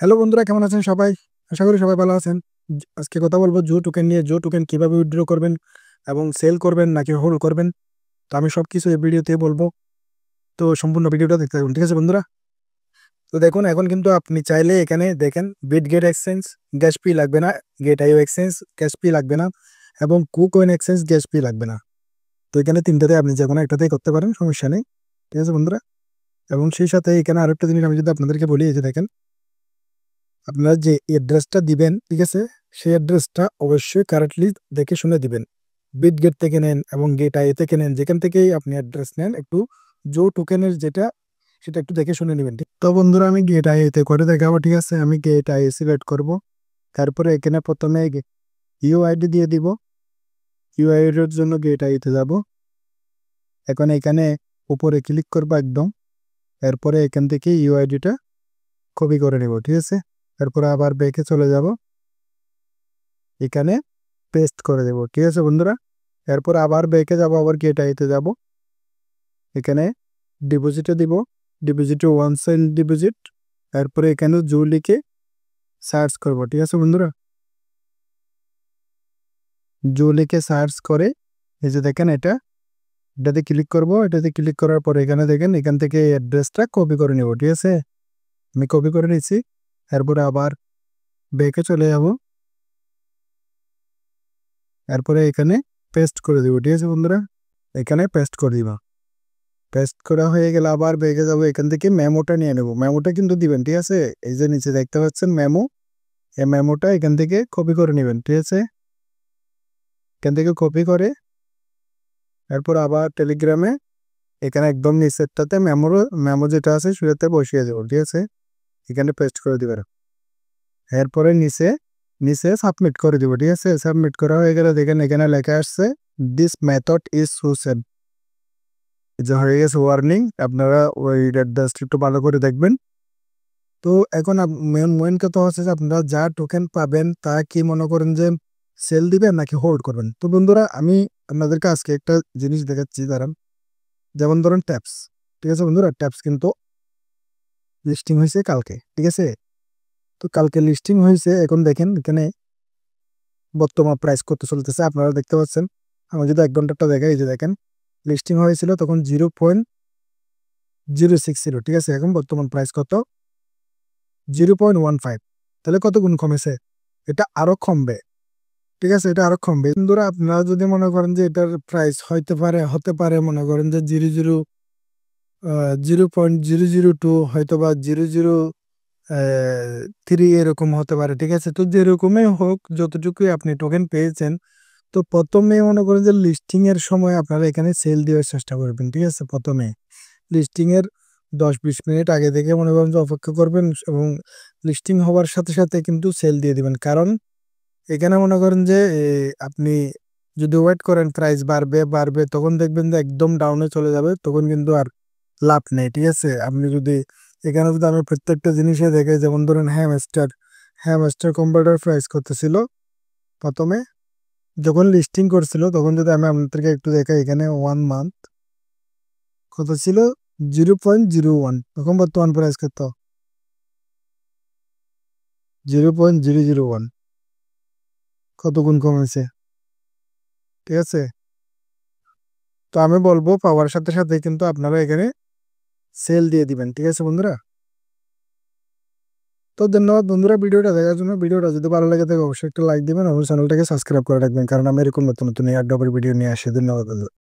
Hello বন্ধুরা, কেমন আছেন সবাই? আশা করি সবাই ভালো আছেন। আজকে কথা বলবো জো টোকেন নিয়ে। জো টোকেন কিভাবে উইথড্র করবেন এবং সেল করবেন নাকি হোল্ড করবেন। তো আমি সবকিছু এই ভিডিওতে বলবো। তো সম্পূর্ণ ভিডিওটা দেখতে থাকুন, ঠিক আছে বন্ধুরা? তো দেখুন, এখন কিন্তু আপনি চাইলে এখানে দেখেন বিটগেট এক্সচেঞ্জ গ্যাস ফি লাগবে না, গেট আইও এক্সচেঞ্জ গ্যাস ফি লাগবে না, এবং কুকয়েন এক্সচেঞ্জ গ্যাস ফি লাগবে না। তো এখানে তিনটাতে আপনি যে কোনো একটাতেই করতে পারেন, সমস্যা নেই, ঠিক আছে বন্ধুরা? এবং সেই সাথে এখানে আরেকটা জিনিস আমি যদি আপনাদেরকে বলি, এই যে দেখেন, আপনারা যে অ্যাড্রেসটা দিবেন, ঠিক আছে, সেই অ্যাড্রেসটা অবশ্যই কারেক্টলি দেখে শুনে দিবেন। বিটগেট থেকে নেন এবং গেট আই থেকে নেন, যেখান থেকেই আপনি অ্যাড্রেস নেন, একটু জো টোকেনের যেটা সেটা একটু দেখে শুনে নেবেন। ঠিক তো বন্ধুরা, আমি গেট আই তে করে দেখাবো, ঠিক আছে? আমি গেট আই সিলেক্ট করব। তারপরে এখানে প্রথমে ইউআইডি দিয়ে দিব। ইউআইডি এর জন্য গেট আই তে যাব। এখন এখানে উপরে ক্লিক করবো একদম। এরপরে এখান থেকে ইউআইডিটা কপি করে নেব, ঠিক আছে? তারপরে আবার ব্যাকে চলে যাব, এখানে পেস্ট করে দেব, ঠিক আছে বন্ধুরা? এরপর আবার ব্যাকে যাব, আবার গেট আইতে যাব, এখানে ডিপোজিটে দিব। ডিপোজিটে ওয়ান সাইন ডিপোজিট। এরপরে এখানে জো লিখে সার্চ করব, ঠিক আছে বন্ধুরা? জো লিখে সার্চ করে এই যে দেখেন, এটাতে ক্লিক করব। এটাতে ক্লিক করার পর এখানে দেখেন, এখান থেকে অ্যাড্রেসটা কপি করে নেব, ঠিক আছে? আমি কপি করে নিচ্ছি। এরপরে আবার ব্যাকে চলে যাব, এরপরে এখানে পেস্ট করে দেব, ঠিক আছে বন্ধুরা? এখানে পেস্ট করে দিব। পেস্ট করা হয়ে গেলে আবার ব্যাকে যাব, এখান থেকে মেমোটা নিয়ে নেব। মেমোটা কিন্তু দিবেন, ঠিক আছে? এই যে নিচে দেখতে পাচ্ছেন মেমো, এই মেমোটা এখান থেকে কপি করে নেবেন, ঠিক আছে? এখান থেকে কপি করে এরপর আবার টেলিগ্রামে এখানে একদম নিচেরটাতে মেমো যেটা আছে সেটাতে বসিয়ে দেবো, ঠিক আছে? এখানে পেস্ট করে দিবেন। এরপরে নিচে নিচে সাবমিট করে দিব, ঠিক আছে? সাবমিট করা হয়ে গেলে দেখেন এখানে লেখা আসছে দিস মেথড ইজ সুসেড। যে হয়ে গেছে ওয়ার্নিং, আপনারা ওই অ্যাড্রেসটা একটু ভালো করে দেখবেন। তো এখন মেন কথা হচ্ছে যে আপনারা যা টোকেন পাবেন তা কি মনে করেন যে সেল দিবেন নাকি হোল্ড করবেন। তো বন্ধুরা, আমি আপনাদেরকে আজকে একটা জিনিস দেখাচ্ছি, দাঁড়ান। যেমন ধরেন ট্যাপস, ঠিক আছে বন্ধুরা? ট্যাপস কিন্তু লিস্টিং হয়েছে কালকে, ঠিক আছে? তো কালকে লিস্টিং হয়েছে। এখন দেখেন এখানে বর্তমান প্রাইস কত চলতেছে আপনারা দেখতে পাচ্ছেন। আমি যদি 1 ঘন্টাটা দেখাই, এই যে দেখেন, লিস্টিং হয়েছিল তখন 0.060, ঠিক আছে? এখন বর্তমান প্রাইস কত? 0.15। তাহলে কত গুণ কমেছে? এটা আরো কমবে, ঠিক আছে? এটা আরো কমবে বন্ধুরা। আপনারা যদি মনে করেন যে এটার প্রাইস হতে পারে মনে করেন যে 0.002, হয়তো বা 0.03 এরকম হতে পারে, ঠিক আছে? তো যেরকমই হোক, যতটুকুই আপনি টোকেন পেয়েছেন, তো প্রথমে মনে করেন যে লিস্টিং এর সময় আপনারা এখানে সেল দেওয়ার চেষ্টা করবেন, ঠিক আছে? প্রথমে লিস্টিং এর 10-20 মিনিট আগে থেকে মনে করেন যে অপেক্ষা করবেন, এবং লিস্টিং হওয়ার সাথে সাথে কিন্তু সেল দিয়ে দিবেন। কারণ এখানে মনে করেন যে আপনি যদি ওয়েট করেন প্রাইস বাড়বে বাড়বে, তখন দেখবেন যে একদম ডাউনে চলে যাবে, তখন কিন্তু আর লাভ নেই, ঠিক আছে? আপনি যদি এখানে যদি আমি প্রত্যেকটা জিনিসে দেখে, যেমন ধরেন হ্যামস্টার কম্পিউটার প্রাইস কত ছিল প্রথমে যখন লিস্টিং করছিল, তখন যদি আমি আপনাদেরকে একটু দেখাই, এখানে 1 মান্থ কত ছিল? 0.01। তখন বর্তমান প্রাইস কত? 0.001। কত গুণ কমেছে, ঠিক আছে? তো আমি বলবো পাওয়ার সাথে সাথে কিন্তু আপনারা এখানে সেল দিয়ে দিবেন, ঠিক আছে বন্ধুরা? তো ধন্যবাদ বন্ধুরা ভিডিওটা দেখার জন্য। ভিডিওটা যদি ভালো লাগে থাকে অবশ্যই একটা লাইক দিবেন এবং চ্যানেলটাকে সাবস্ক্রাইব করে রাখবেন, কারণ আমি এরকম নতুন নতুন এয়ারড্রপের ভিডিও নিয়ে আসি। ধন্যবাদ।